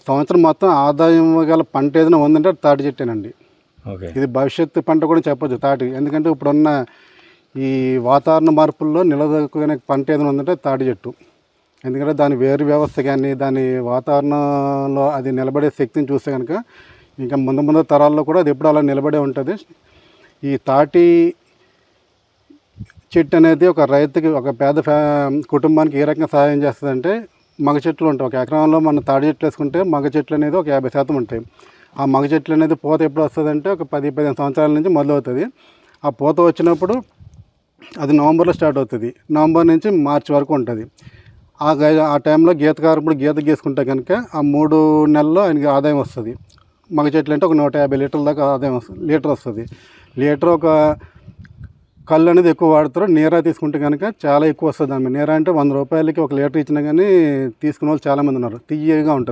సంవత్సరం మొత్తం ఆదాయం గల పంట ఏదైనా ఉందంటే అది తాటి చెట్టేనండి. ఓకే. ఇది భవిష్యత్తు పంట కూడా చెప్పొచ్చు తాటి. ఎందుకంటే ఇప్పుడున్న ఈ వాతావరణ మార్పుల్లో నిలదొక్కునే పంట ఏదైనా ఉందంటే తాటి చెట్టు. ఎందుకంటే దాని వేరు వ్యవస్థ కానీ దాని వాతావరణంలో అది నిలబడే శక్తిని చూస్తే కనుక ఇంకా ముందు తరాల్లో కూడా అది ఎప్పుడు అలా నిలబడే ఉంటుంది. ఈ తాటి చెట్టు అనేది ఒక రైతుకి, ఒక పేద కుటుంబానికి ఏ రకంగా సహాయం చేస్తుందంటే, మగ చెట్లు ఉంటాయి. ఒక ఎకరంలో మనం తాడి చెట్లు వేసుకుంటే మగ చెట్లు అనేది ఒక 50% ఉంటాయి. ఆ మగ చెట్లు అనేది పూత ఎప్పుడు వస్తుందంటే ఒక 10-15 సంవత్సరాల నుంచి మొదలవుతుంది. ఆ పూత వచ్చినప్పుడు అది నవంబర్లో స్టార్ట్ అవుతుంది. నవంబర్ నుంచి మార్చి వరకు ఉంటుంది. ఆ టైంలో గీత గీసుకుంటే కనుక ఆ 3 నెలల్లో ఆయనకి ఆదాయం వస్తుంది. మగ చెట్లు అంటే ఒక 150 లీటర్ల దాకా ఆదాయం వస్తుంది. లీటర్ ఒక కళ్ళు అనేది ఎక్కువ వాడతారు. నీరా తీసుకుంటే కనుక చాలా ఎక్కువ వస్తుంది. నీరా అంటే 100 రూపాయలకి 1 లీటర్ ఇచ్చినా కానీ తీసుకునే వాళ్ళు చాలామంది ఉన్నారు. తియ్యగా ఉంటుంది.